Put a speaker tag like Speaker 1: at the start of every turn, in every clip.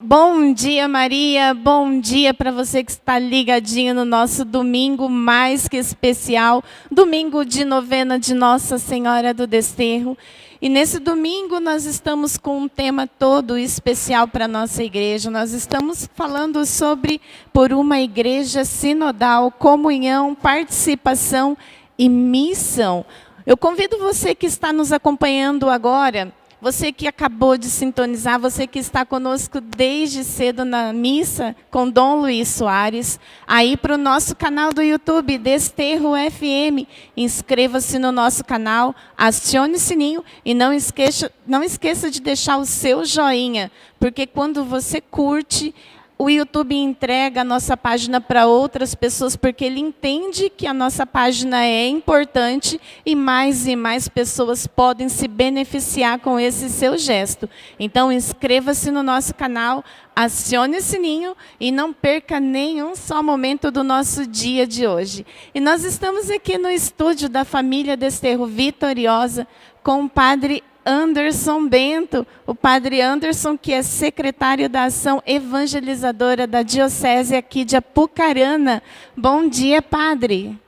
Speaker 1: Bom dia, Maria. Bom dia para você que está ligadinho no nosso domingo mais que especial, domingo de novena de Nossa Senhora do Desterro. E nesse domingo nós estamos com um tema todo especial para a nossa igreja. Nós estamos falando sobre por uma igreja sinodal, comunhão, participação e missão. Eu convido você que está nos acompanhando agora, você que acabou de sintonizar, você que está conosco desde cedo na missa com Dom Luiz Soares, aí para o nosso canal do YouTube, Desterro FM. Inscreva-se no nosso canal, acione o sininho e não esqueça de deixar o seu joinha, porque quando você curte, o YouTube entrega a nossa página para outras pessoas, porque ele entende que a nossa página é importante e mais pessoas podem se beneficiar com esse seu gesto. Então, inscreva-se no nosso canal, acione o sininho e não perca nenhum só momento do nosso dia de hoje. E nós estamos aqui no estúdio da família Desterro Vitoriosa com o Padre Anderson Bento, o Padre Anderson, que é secretário da Ação Evangelizadora da Diocese aqui de Apucarana. Bom dia, Padre.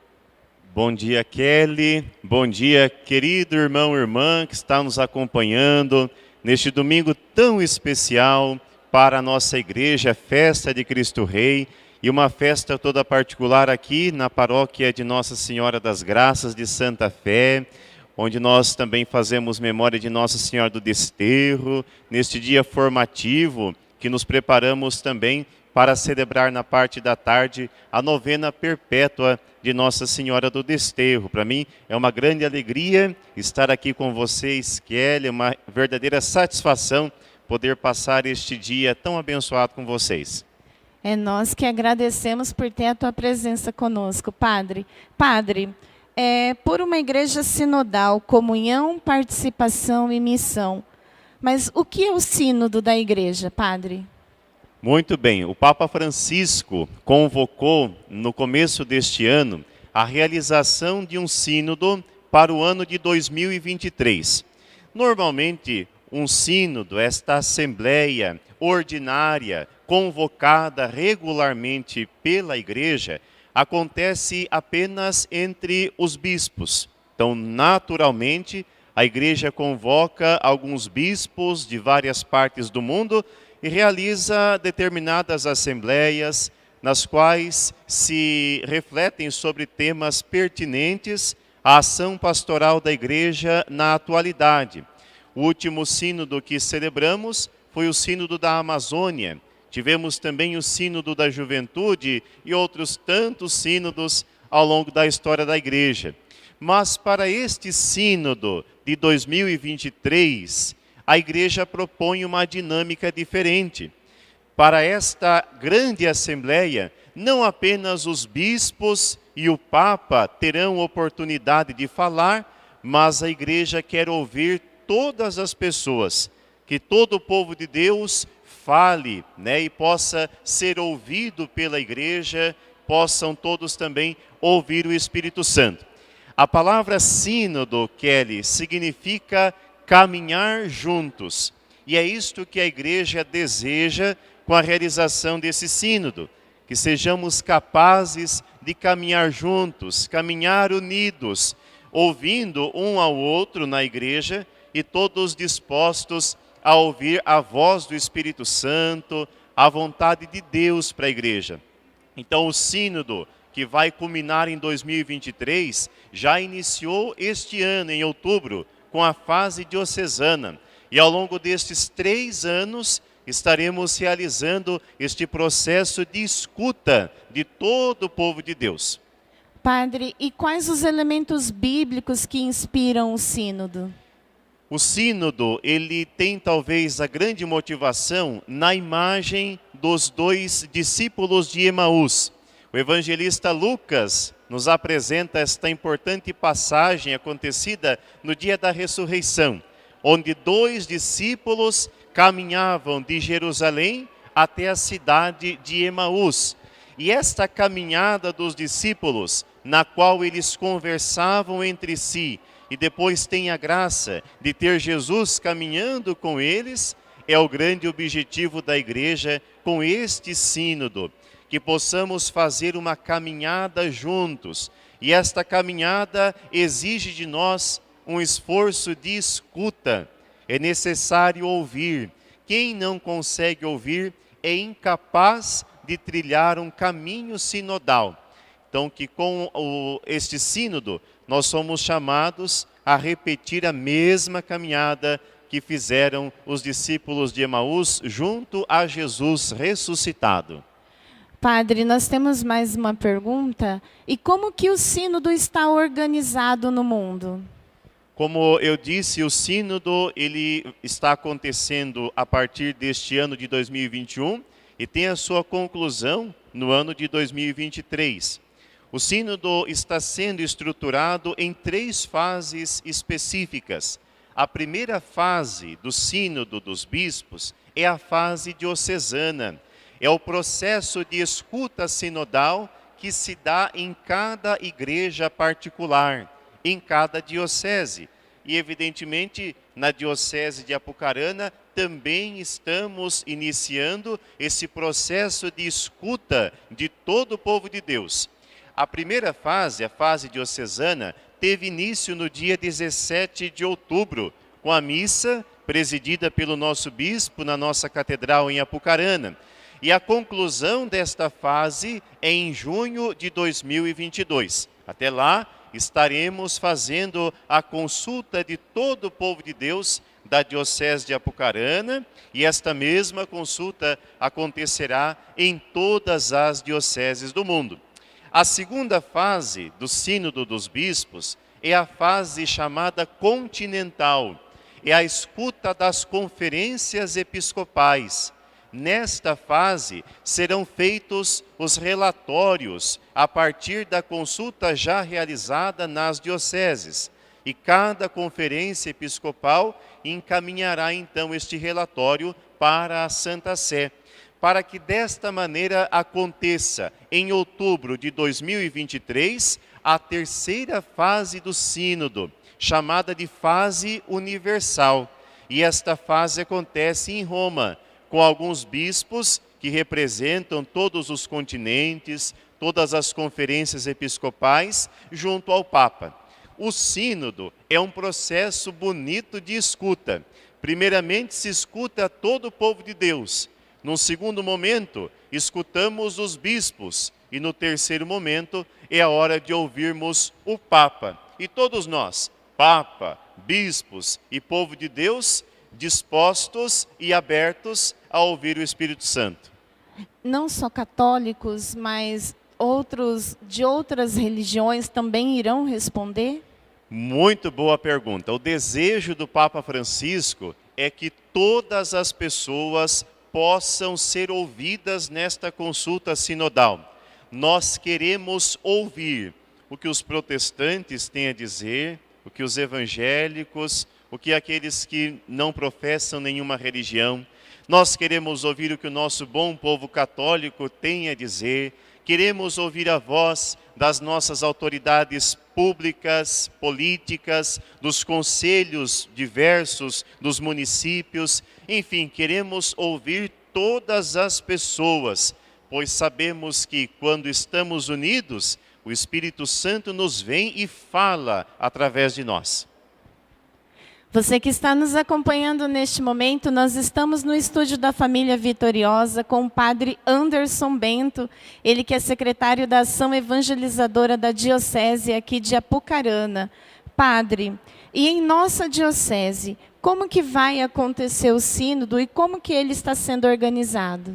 Speaker 2: Bom dia, Kelly. Bom dia, querido irmão e irmã que está nos acompanhando neste domingo tão especial para a nossa igreja, festa de Cristo Rei, e uma festa toda particular aqui na paróquia de Nossa Senhora das Graças de Santa Fé, onde nós também fazemos memória de Nossa Senhora do Desterro, neste dia formativo que nos preparamos também para celebrar na parte da tarde a novena perpétua de Nossa Senhora do Desterro. Para mim é uma grande alegria estar aqui com vocês, Kelly, é uma verdadeira satisfação poder passar este dia tão abençoado com vocês.
Speaker 1: É nós que agradecemos por ter a tua presença conosco, Padre. Padre, por uma igreja sinodal, comunhão, participação e missão. Mas o que é o sínodo da igreja, Padre?
Speaker 2: Muito bem, o Papa Francisco convocou no começo deste ano a realização de um sínodo para o ano de 2023. Normalmente, um sínodo, esta assembleia ordinária, convocada regularmente pela igreja, acontece apenas entre os bispos. Então, naturalmente, a igreja convoca alguns bispos de várias partes do mundo e realiza determinadas assembleias nas quais se refletem sobre temas pertinentes à ação pastoral da igreja na atualidade. O último sínodo que celebramos foi o sínodo da Amazônia. Tivemos também o sínodo da juventude e outros tantos sínodos ao longo da história da igreja. Mas para este sínodo de 2023, a igreja propõe uma dinâmica diferente. Para esta grande assembleia, não apenas os bispos e o Papa terão oportunidade de falar, mas a igreja quer ouvir todas as pessoas, que todo o povo de Deus fale, e possa ser ouvido pela igreja, possam todos também ouvir o Espírito Santo. A palavra sínodo, Kelly, significa caminhar juntos. E é isto que a igreja deseja com a realização desse sínodo, que sejamos capazes de caminhar juntos, caminhar unidos, ouvindo um ao outro na igreja e todos dispostos a ouvir a voz do Espírito Santo, a vontade de Deus para a igreja. Então o sínodo, que vai culminar em 2023, já iniciou este ano, em outubro, com a fase diocesana. E ao longo destes 3 anos, estaremos realizando este processo de escuta de todo o povo de Deus.
Speaker 1: Padre, e quais os elementos bíblicos que inspiram o sínodo?
Speaker 2: O sínodo, ele tem talvez a grande motivação na imagem dos 2 discípulos de Emaús. O evangelista Lucas nos apresenta esta importante passagem acontecida no dia da ressurreição, onde 2 discípulos caminhavam de Jerusalém até a cidade de Emaús. E esta caminhada dos discípulos, na qual eles conversavam entre si, e depois têm a graça de ter Jesus caminhando com eles, é o grande objetivo da igreja com este sínodo, que possamos fazer uma caminhada juntos. E esta caminhada exige de nós um esforço de escuta. É necessário ouvir. Quem não consegue ouvir é incapaz de trilhar um caminho sinodal. Então, que com este sínodo, nós somos chamados a repetir a mesma caminhada que fizeram os discípulos de Emaús junto a Jesus ressuscitado.
Speaker 1: Padre, nós temos mais uma pergunta. E como que o sínodo está organizado no mundo?
Speaker 2: Como eu disse, o sínodo ele está acontecendo a partir deste ano de 2021 e tem a sua conclusão no ano de 2023. O sínodo está sendo estruturado em 3 fases específicas. A primeira fase do sínodo dos bispos é a fase diocesana. É o processo de escuta sinodal que se dá em cada igreja particular, em cada diocese. E, evidentemente, na diocese de Apucarana, também estamos iniciando esse processo de escuta de todo o povo de Deus. A primeira fase, a fase diocesana, teve início no dia 17 de outubro, com a missa presidida pelo nosso bispo na nossa catedral em Apucarana. E a conclusão desta fase é em junho de 2022. Até lá, estaremos fazendo a consulta de todo o povo de Deus da Diocese de Apucarana, e esta mesma consulta acontecerá em todas as dioceses do mundo. A segunda fase do Sínodo dos Bispos é a fase chamada continental, é a escuta das conferências episcopais. Nesta fase serão feitos os relatórios a partir da consulta já realizada nas dioceses. E cada conferência episcopal encaminhará então este relatório para a Santa Sé, para que desta maneira aconteça em outubro de 2023 a terceira fase do sínodo, chamada de fase universal. E esta fase acontece em Roma, com alguns bispos que representam todos os continentes, todas as conferências episcopais, junto ao Papa. O sínodo é um processo bonito de escuta. Primeiramente, se escuta todo o povo de Deus. Num segundo momento, escutamos os bispos. E no terceiro momento, é a hora de ouvirmos o Papa. E todos nós, Papa, bispos e povo de Deus, dispostos e abertos a ouvir o Espírito Santo.
Speaker 1: Não só católicos, mas outros de outras religiões também irão responder?
Speaker 2: Muito boa pergunta. O desejo do Papa Francisco é que todas as pessoas possam ser ouvidas nesta consulta sinodal. Nós queremos ouvir o que os protestantes têm a dizer, o que os evangélicos, o que aqueles que não professam nenhuma religião. Nós queremos ouvir o que o nosso bom povo católico tem a dizer. Queremos ouvir a voz das nossas autoridades públicas, políticas, dos conselhos diversos, dos municípios. Enfim, queremos ouvir todas as pessoas, pois sabemos que quando estamos unidos, o Espírito Santo nos vem e fala através de nós.
Speaker 1: Você que está nos acompanhando neste momento, nós estamos no estúdio da Família Vitoriosa com o padre Anderson Bento, ele que é secretário da Ação Evangelizadora da Diocese aqui de Apucarana. Padre, e em nossa diocese, como que vai acontecer o sínodo e como que ele está sendo organizado?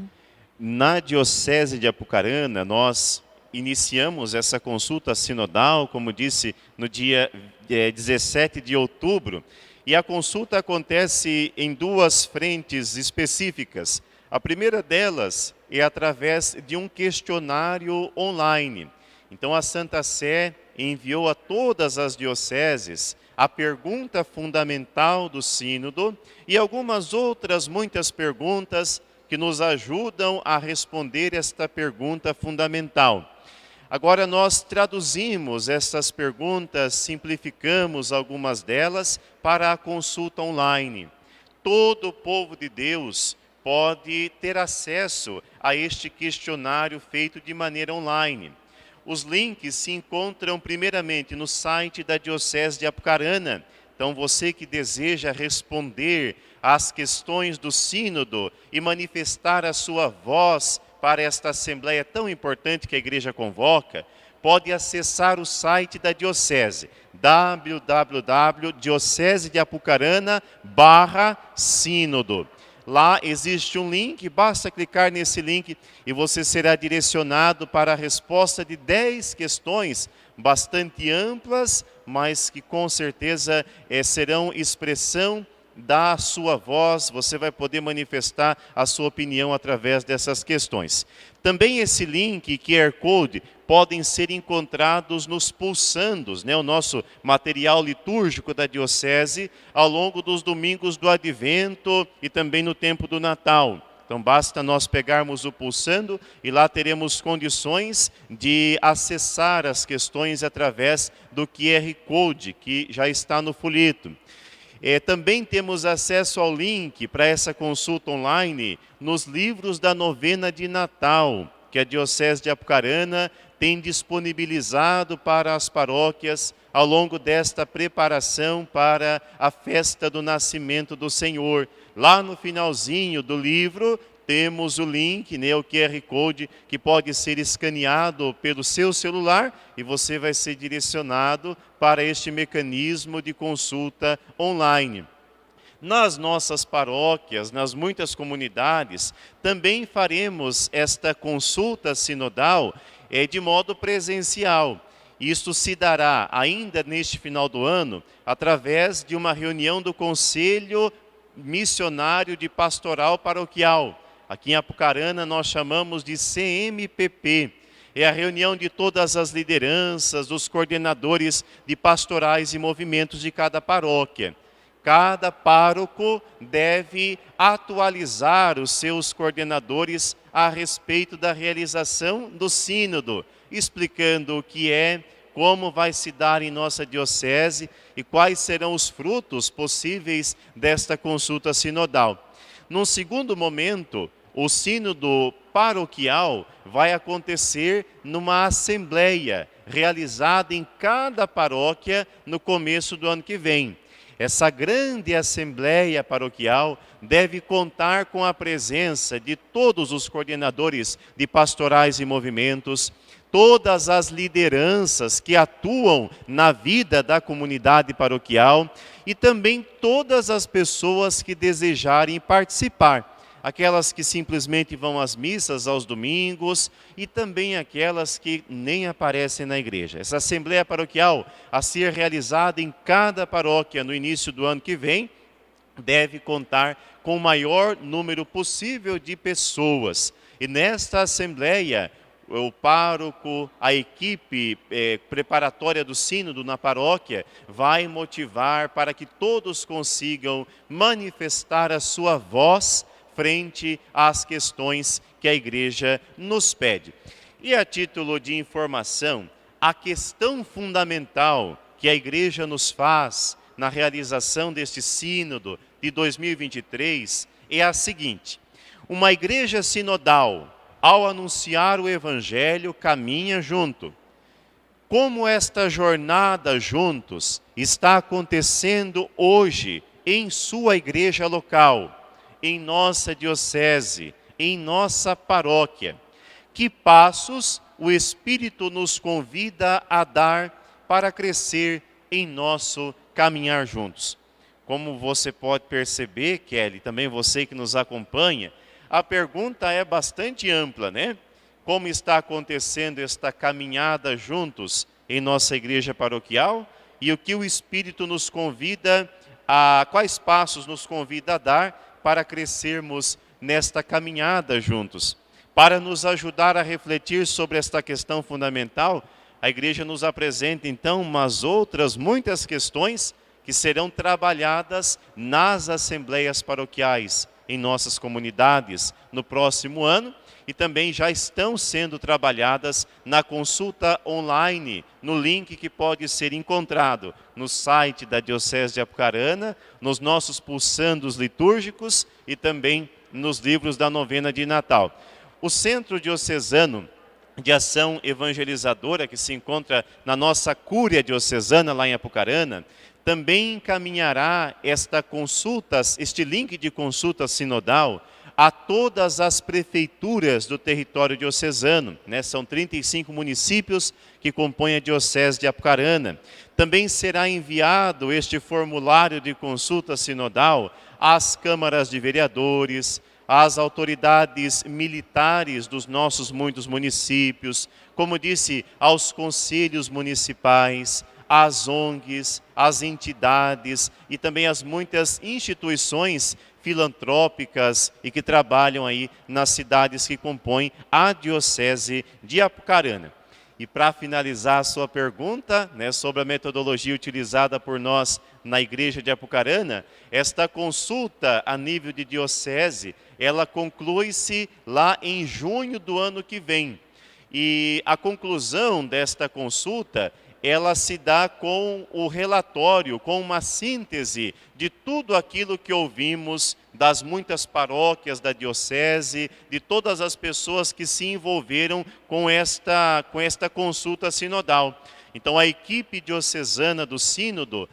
Speaker 2: Na Diocese de Apucarana, nós iniciamos essa consulta sinodal, como disse, no dia 17 de outubro, e a consulta acontece em 2 frentes específicas. A primeira delas é através de um questionário online. Então a Santa Sé enviou a todas as dioceses a pergunta fundamental do sínodo e algumas outras muitas perguntas que nos ajudam a responder esta pergunta fundamental. Agora nós traduzimos essas perguntas, simplificamos algumas delas para a consulta online. todo o povo de Deus pode ter acesso a este questionário feito de maneira online. Os links se encontram primeiramente no site da Diocese de Apucarana. Então, você que deseja responder às questões do sínodo e manifestar a sua voz para esta assembleia tão importante que a igreja convoca, pode acessar o site da Diocese, www.diocesedeapucarana.com/sínodo. Lá existe um link, basta clicar nesse link e você será direcionado para a resposta de 10 questões bastante amplas, mas que com certeza serão expressão da sua voz, você vai poder manifestar a sua opinião através dessas questões. Também esse link e QR Code podem ser encontrados nos pulsandos, o nosso material litúrgico da Diocese, ao longo dos domingos do Advento e também no tempo do Natal. Então basta nós pegarmos o pulsando e lá teremos condições de acessar as questões através do QR Code que já está no folheto. Também temos acesso ao link para essa consulta online nos livros da novena de Natal, que a Diocese de Apucarana tem disponibilizado para as paróquias ao longo desta preparação para a festa do nascimento do Senhor. Lá no finalzinho do livro temos o link, o QR Code, que pode ser escaneado pelo seu celular e você vai ser direcionado para este mecanismo de consulta online. Nas nossas paróquias, nas muitas comunidades, também faremos esta consulta sinodal de modo presencial. Isto se dará ainda neste final do ano, através de uma reunião do Conselho Missionário de Pastoral Paroquial. Aqui em Apucarana nós chamamos de CMPP. É a reunião de todas as lideranças, dos coordenadores de pastorais e movimentos de cada paróquia. Cada pároco deve atualizar os seus coordenadores a respeito da realização do sínodo, explicando o que é, como vai se dar em nossa diocese e quais serão os frutos possíveis desta consulta sinodal. Num segundo momento, o sínodo paroquial vai acontecer numa assembleia realizada em cada paróquia no começo do ano que vem. Essa grande assembleia paroquial deve contar com a presença de todos os coordenadores de pastorais e movimentos, todas as lideranças que atuam na vida da comunidade paroquial e também todas as pessoas que desejarem participar. Aquelas que simplesmente vão às missas aos domingos e também aquelas que nem aparecem na igreja. Essa assembleia paroquial, a ser realizada em cada paróquia no início do ano que vem, deve contar com o maior número possível de pessoas. E nesta assembleia, o pároco, a equipe preparatória do sínodo na paróquia vai motivar para que todos consigam manifestar a sua voz frente às questões que a igreja nos pede. E a título de informação, a questão fundamental que a igreja nos faz na realização deste sínodo de 2023 é a seguinte: uma igreja sinodal, ao anunciar o evangelho, caminha junto. Como esta jornada juntos está acontecendo hoje em sua igreja local, em nossa diocese, em nossa paróquia? Que passos o Espírito nos convida a dar para crescer em nosso caminhar juntos? Como você pode perceber, Kelly, também você que nos acompanha, a pergunta é bastante ampla, né? Como está acontecendo esta caminhada juntos em nossa igreja paroquial? E o que o Espírito nos convida quais passos nos convida a dar para crescermos nesta caminhada juntos? Para nos ajudar a refletir sobre esta questão fundamental, a igreja nos apresenta então muitas questões que serão trabalhadas nas assembleias paroquiais, em nossas comunidades no próximo ano. E também já estão sendo trabalhadas na consulta online, no link que pode ser encontrado no site da Diocese de Apucarana, nos nossos pulsandos litúrgicos e também nos livros da novena de Natal. O Centro Diocesano de Ação Evangelizadora, que se encontra na nossa Cúria Diocesana, lá em Apucarana, também encaminhará este link de consulta sinodal a todas as prefeituras do território diocesano, né? São 35 municípios que compõem a Diocese de Apucarana. Também será enviado este formulário de consulta sinodal às câmaras de vereadores, às autoridades militares dos nossos muitos municípios, como disse, aos conselhos municipais, às ONGs, às entidades e também às muitas instituições filantrópicas e que trabalham aí nas cidades que compõem a Diocese de Apucarana. E para finalizar a sua pergunta, né, sobre a metodologia utilizada por nós na Igreja de Apucarana, esta consulta a nível de diocese, ela conclui-se lá em junho do ano que vem. E a conclusão desta consulta, ela se dá com o relatório, com uma síntese de tudo aquilo que ouvimos das muitas paróquias da diocese, de todas as pessoas que se envolveram com esta consulta sinodal. Então a equipe diocesana do sínodo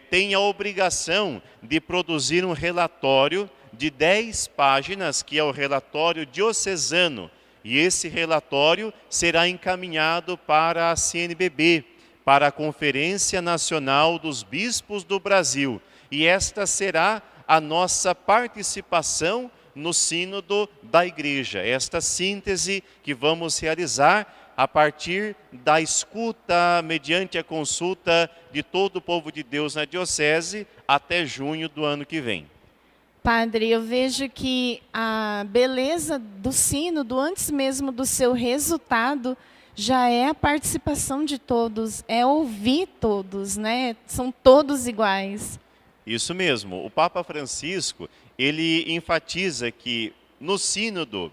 Speaker 2: tem a obrigação de produzir um relatório de 10 páginas, que é o relatório diocesano, e esse relatório será encaminhado para a CNBB, para a Conferência Nacional dos Bispos do Brasil. E esta será a nossa participação no sínodo da Igreja. Esta síntese que vamos realizar a partir da escuta, mediante a consulta de todo o povo de Deus na Diocese, até junho do ano que vem.
Speaker 1: Padre, eu vejo que a beleza do sínodo, antes mesmo do seu resultado, já é a participação de todos, é ouvir todos, né? São todos iguais.
Speaker 2: Isso mesmo. O Papa Francisco, ele enfatiza que no sínodo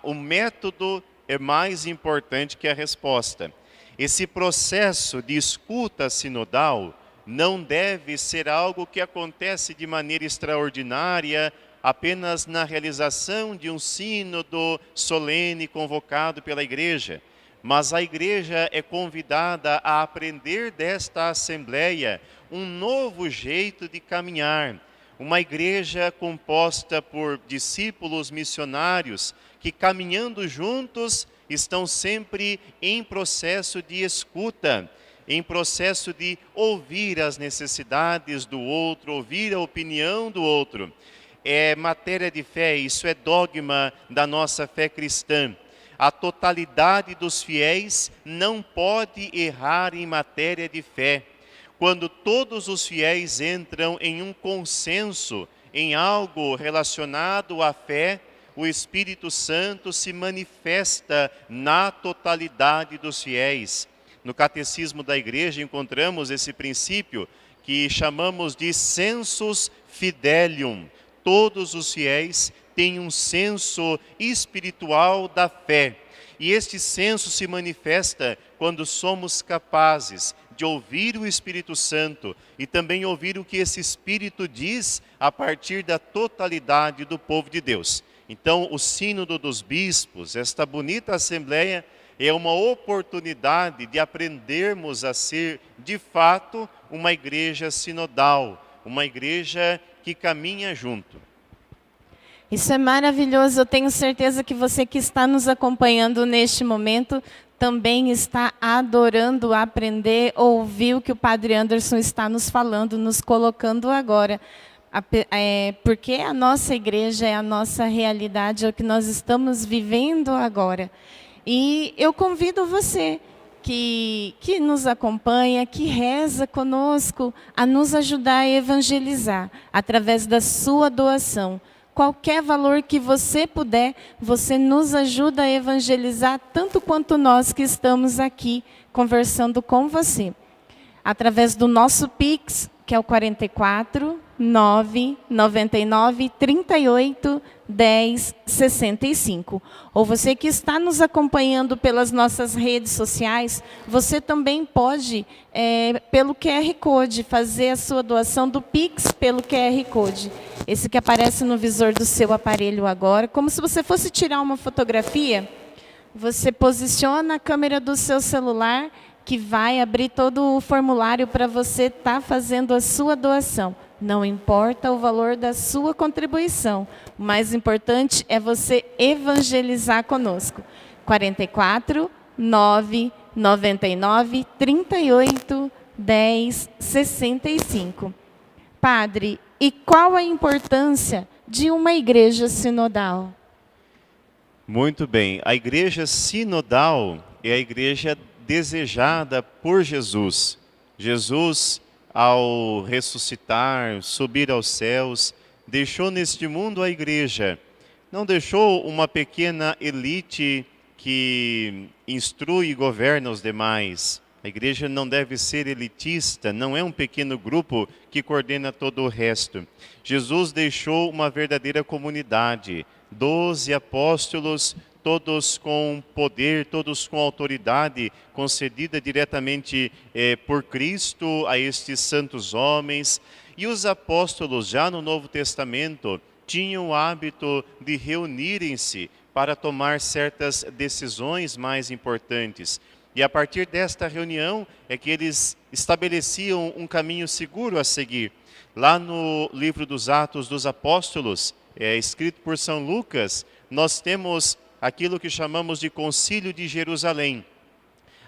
Speaker 2: o método é mais importante que a resposta. Esse processo de escuta sinodal não deve ser algo que acontece de maneira extraordinária, apenas na realização de um sínodo solene convocado pela Igreja. Mas a Igreja é convidada a aprender desta Assembleia um novo jeito de caminhar. Uma Igreja composta por discípulos missionários que, caminhando juntos, estão sempre em processo de escuta, em processo de ouvir as necessidades do outro, ouvir a opinião do outro. É matéria de fé, isso é dogma da nossa fé cristã. A totalidade dos fiéis não pode errar em matéria de fé. Quando todos os fiéis entram em um consenso, em algo relacionado à fé, o Espírito Santo se manifesta na totalidade dos fiéis. No Catecismo da Igreja encontramos esse princípio que chamamos de sensus fidelium. Todos os fiéis têm um senso espiritual da fé. E este senso se manifesta quando somos capazes de ouvir o Espírito Santo e também ouvir o que esse Espírito diz a partir da totalidade do povo de Deus. Então, o Sínodo dos Bispos, esta bonita Assembleia, é uma oportunidade de aprendermos a ser, de fato, uma igreja sinodal, uma igreja que caminha junto.
Speaker 1: Isso é maravilhoso. Eu tenho certeza que você que está nos acompanhando neste momento também está adorando aprender, ouvir o que o Padre Anderson está nos falando, nos colocando agora. Porque a nossa igreja é a nossa realidade, é o que nós estamos vivendo agora. E eu convido você que nos acompanha, que reza conosco, a nos ajudar a evangelizar através da sua doação. Qualquer valor que você puder, você nos ajuda a evangelizar tanto quanto nós que estamos aqui conversando com você. Através do nosso Pix, que é o 44 999 38 10 65. Ou você que está nos acompanhando pelas nossas redes sociais, você também pode, pelo QR Code, fazer a sua doação do Pix pelo QR Code. Esse que aparece no visor do seu aparelho agora, como se você fosse tirar uma fotografia, você posiciona a câmera do seu celular, que vai abrir todo o formulário para você estar fazendo a sua doação. Não importa o valor da sua contribuição, o mais importante é você evangelizar conosco. 44 999 38 10 65. Padre, e qual a importância de uma igreja sinodal?
Speaker 2: Muito bem. A igreja sinodal é a igreja desejada por Jesus. Jesus, ao ressuscitar, subir aos céus, deixou neste mundo a igreja. Não deixou uma pequena elite que instrui e governa os demais. A igreja não deve ser elitista, não é um pequeno grupo que coordena todo o resto. Jesus deixou uma verdadeira comunidade, 12 apóstolos, todos com poder, todos com autoridade concedida diretamente por Cristo a estes santos homens. E os apóstolos, já no Novo Testamento, tinham o hábito de reunirem-se para tomar certas decisões mais importantes. E a partir desta reunião é que eles estabeleciam um caminho seguro a seguir. Lá no livro dos Atos dos Apóstolos, escrito por São Lucas, nós temos aquilo que chamamos de Concílio de Jerusalém.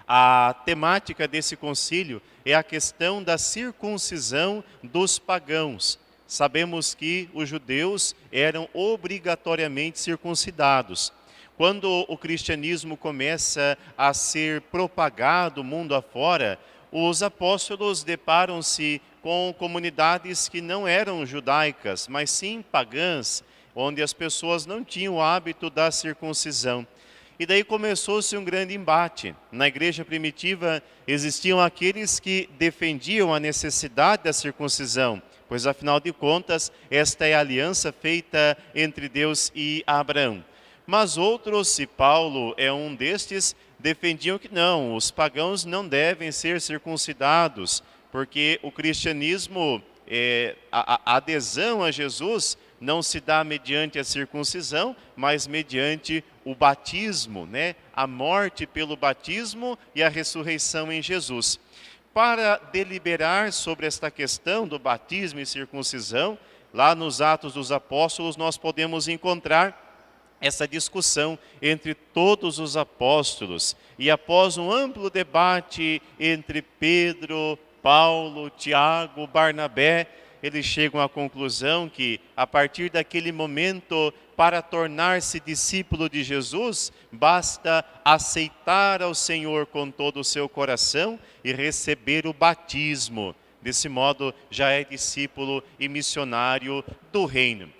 Speaker 2: A temática desse concílio é a questão da circuncisão dos pagãos. Sabemos que os judeus eram obrigatoriamente circuncidados. Quando o cristianismo começa a ser propagado mundo afora, os apóstolos deparam-se com comunidades que não eram judaicas, mas sim pagãs, onde as pessoas não tinham o hábito da circuncisão. E daí começou-se um grande embate. Na igreja primitiva existiam aqueles que defendiam a necessidade da circuncisão, pois afinal de contas esta é a aliança feita entre Deus e Abraão. Mas outros, e Paulo é um destes, defendiam que não, os pagãos não devem ser circuncidados, porque o cristianismo, a adesão a Jesus não se dá mediante a circuncisão, mas mediante o batismo, né? A morte pelo batismo e a ressurreição em Jesus. Para deliberar sobre esta questão do batismo e circuncisão, lá nos Atos dos Apóstolos nós podemos encontrar essa discussão entre todos os apóstolos. E após um amplo debate entre Pedro, Paulo, Tiago, Barnabé, eles chegam à conclusão que, a partir daquele momento, para tornar-se discípulo de Jesus, basta aceitar ao Senhor com todo o seu coração e receber o batismo. Desse modo, já é discípulo e missionário do reino.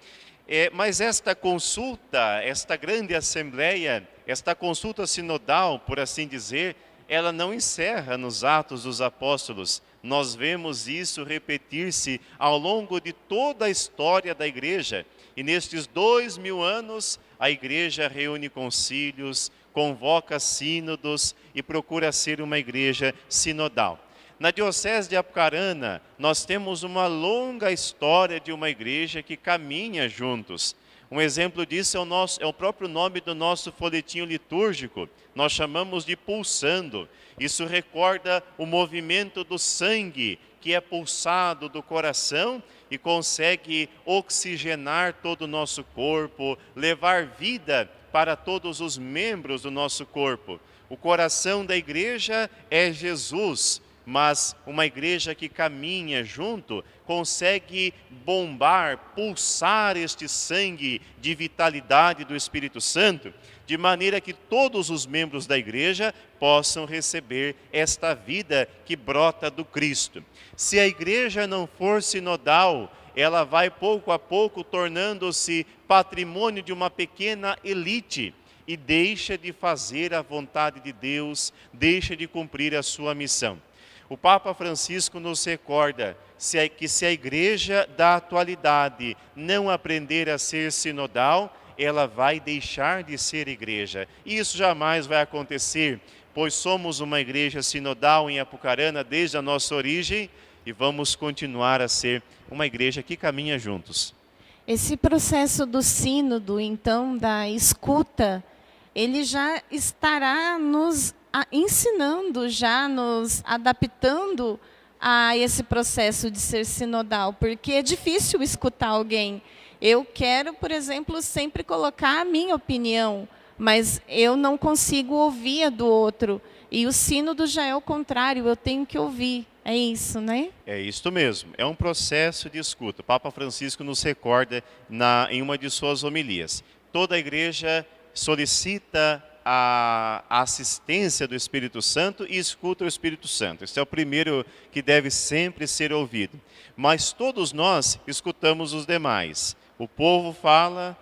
Speaker 2: Mas esta consulta, esta grande assembleia, esta consulta sinodal, por assim dizer, ela não encerra nos Atos dos Apóstolos. Nós vemos isso repetir-se ao longo de toda a história da igreja. E nestes 2000 anos, a igreja reúne concílios, convoca sínodos e procura ser uma igreja sinodal. Na Diocese de Apucarana, nós temos uma longa história de uma igreja que caminha juntos. Um exemplo disso é o próprio nome do nosso folhetinho litúrgico. Nós chamamos de pulsando. Isso recorda o movimento do sangue que é pulsado do coração e consegue oxigenar todo o nosso corpo, levar vida para todos os membros do nosso corpo. O coração da igreja é Jesus, mas uma igreja que caminha junto consegue bombar, pulsar este sangue de vitalidade do Espírito Santo, de maneira que todos os membros da igreja possam receber esta vida que brota do Cristo. Se a igreja não for sinodal, ela vai pouco a pouco tornando-se patrimônio de uma pequena elite e deixa de fazer a vontade de Deus, deixa de cumprir a sua missão. O Papa Francisco nos recorda se a igreja da atualidade não aprender a ser sinodal, ela vai deixar de ser igreja. E isso jamais vai acontecer, pois somos uma igreja sinodal em Apucarana desde a nossa origem e vamos continuar a ser uma igreja que caminha juntos.
Speaker 1: Esse processo do sínodo, então, da escuta, ele já estará nos ensinando, já nos adaptando a esse processo de ser sinodal, porque é difícil escutar alguém. Eu quero, por exemplo, sempre colocar a minha opinião, mas eu não consigo ouvir a do outro. E o sínodo já é o contrário, eu tenho que ouvir. É isso, né?
Speaker 2: É isso mesmo, é um processo de escuta. O Papa Francisco nos recorda em uma de suas homilias. Toda a igreja solicita a assistência do Espírito Santo e escuta o Espírito Santo. Esse é o primeiro que deve sempre ser ouvido. Mas todos nós escutamos os demais. O povo fala,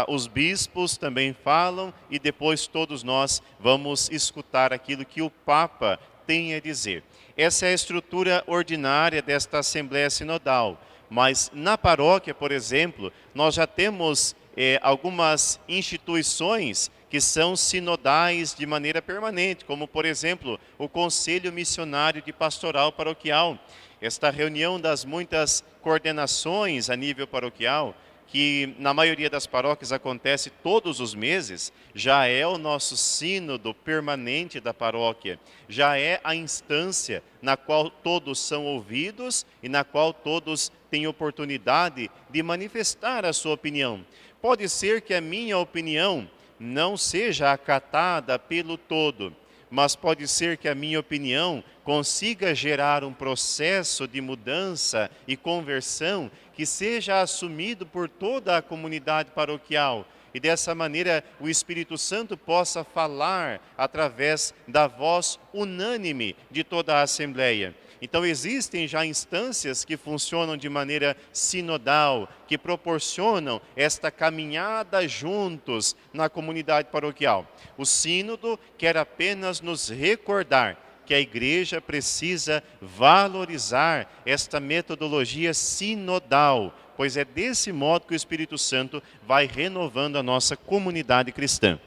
Speaker 2: os bispos também falam e depois todos nós vamos escutar aquilo que o Papa tem a dizer. Essa é a estrutura ordinária desta Assembleia Sinodal. Mas na paróquia, por exemplo, nós já temos algumas instituições que são sinodais de maneira permanente, como, por exemplo, o Conselho Missionário de Pastoral Paroquial. Esta reunião das muitas coordenações a nível paroquial, que na maioria das paróquias acontece todos os meses, já é o nosso sínodo permanente da paróquia, já é a instância na qual todos são ouvidos e na qual todos têm oportunidade de manifestar a sua opinião. Pode ser que a minha opinião não seja acatada pelo todo, mas pode ser que a minha opinião consiga gerar um processo de mudança e conversão que seja assumido por toda a comunidade paroquial. E dessa maneira o Espírito Santo possa falar através da voz unânime de toda a Assembleia. Então existem já instâncias que funcionam de maneira sinodal, que proporcionam esta caminhada juntos na comunidade paroquial. O sínodo quer apenas nos recordar que a igreja precisa valorizar esta metodologia sinodal, pois é desse modo que o Espírito Santo vai renovando a nossa comunidade cristã.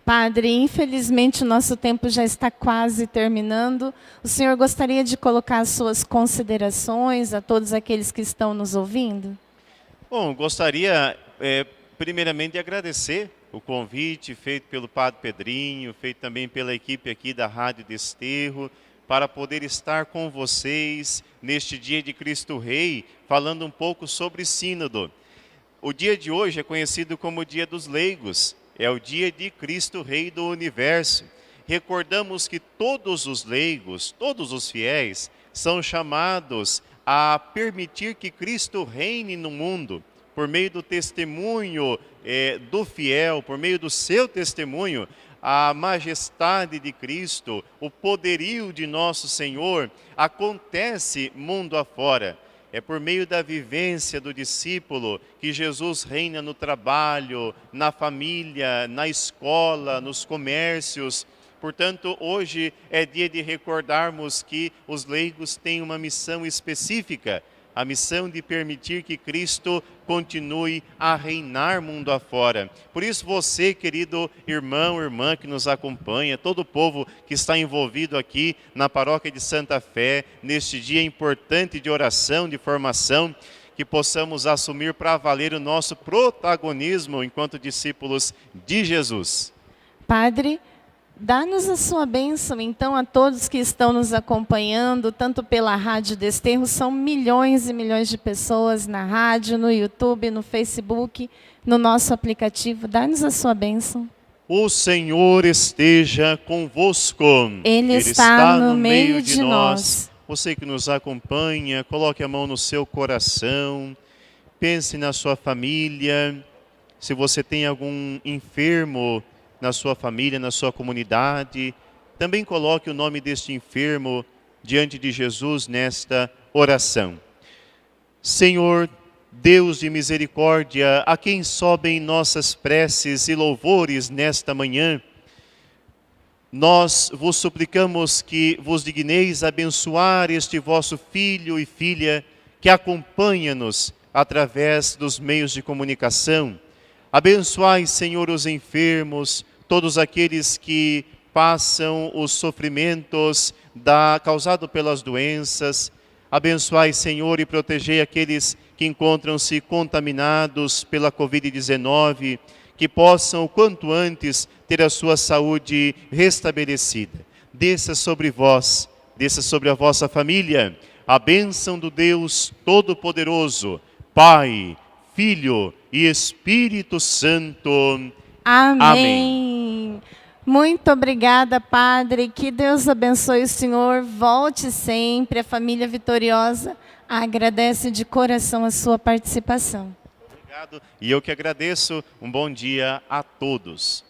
Speaker 1: Padre, infelizmente o nosso tempo já está quase terminando. O senhor gostaria de colocar as suas considerações a todos aqueles que estão nos ouvindo?
Speaker 2: Bom, gostaria primeiramente de agradecer o convite feito pelo Padre Pedrinho, feito também pela equipe aqui da Rádio Desterro, para poder estar com vocês neste dia de Cristo Rei, falando um pouco sobre sínodo. O dia de hoje é conhecido como o Dia dos Leigos. É o dia de Cristo Rei do Universo. Recordamos que todos os leigos, todos os fiéis, são chamados a permitir que Cristo reine no mundo, por meio do testemunho do fiel, por meio do seu testemunho, a majestade de Cristo, o poderio de nosso Senhor, acontece mundo afora. É por meio da vivência do discípulo que Jesus reina no trabalho, na família, na escola, nos comércios. Portanto, hoje é dia de recordarmos que os leigos têm uma missão específica, a missão de permitir que Cristo continue a reinar mundo afora. Por isso você, querido irmão, irmã que nos acompanha, todo o povo que está envolvido aqui na Paróquia de Santa Fé, neste dia importante de oração, de formação, que possamos assumir para valer o nosso protagonismo enquanto discípulos de Jesus.
Speaker 1: Padre, dá-nos a sua bênção, então, a todos que estão nos acompanhando, tanto pela Rádio Desterro, são milhões e milhões de pessoas na rádio, no YouTube, no Facebook, no nosso aplicativo. Dá-nos a sua bênção.
Speaker 2: O Senhor esteja convosco.
Speaker 1: Ele está no meio de nós.
Speaker 2: Você que nos acompanha, coloque a mão no seu coração, pense na sua família, se você tem algum enfermo na sua família, na sua comunidade, também coloque o nome deste enfermo diante de Jesus nesta oração. Senhor, Deus de misericórdia, a quem sobem nossas preces e louvores nesta manhã, nós vos suplicamos que vos digneis abençoar este vosso filho e filha, que acompanha-nos através dos meios de comunicação. Abençoai, Senhor, os enfermos, todos aqueles que passam os sofrimentos causados pelas doenças. Abençoai, Senhor, e protegei aqueles que encontram-se contaminados pela Covid-19, que possam, o quanto antes, ter a sua saúde restabelecida. Desça sobre vós, desça sobre a vossa família, a bênção do Deus Todo-Poderoso, Pai, Filho e Espírito Santo.
Speaker 1: Amém.
Speaker 2: Amém.
Speaker 1: Muito obrigada, Padre. Que Deus abençoe o senhor. Volte sempre. A família Vitoriosa agradece de coração a sua participação.
Speaker 2: Obrigado. E eu que agradeço. Um bom dia a todos.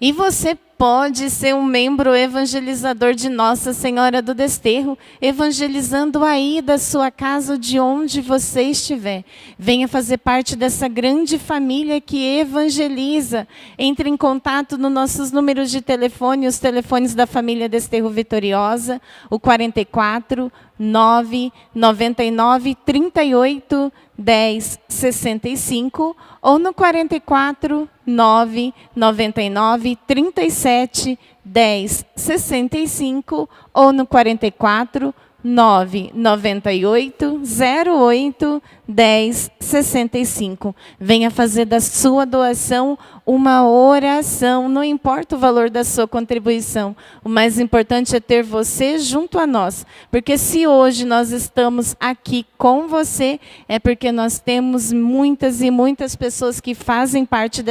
Speaker 1: E você pode ser um membro evangelizador de Nossa Senhora do Desterro, evangelizando aí da sua casa, de onde você estiver. Venha fazer parte dessa grande família que evangeliza. Entre em contato nos nossos números de telefone, os telefones da família Desterro Vitoriosa, o 44 999 38 10 65 ou no 44 999 37 10 65 ou no 44 998 08 10 65. Venha fazer da sua doação uma oração, não importa o valor da sua contribuição. O mais importante é ter você junto a nós, porque se hoje nós estamos aqui com você, é porque nós temos muitas e muitas pessoas que fazem parte dessa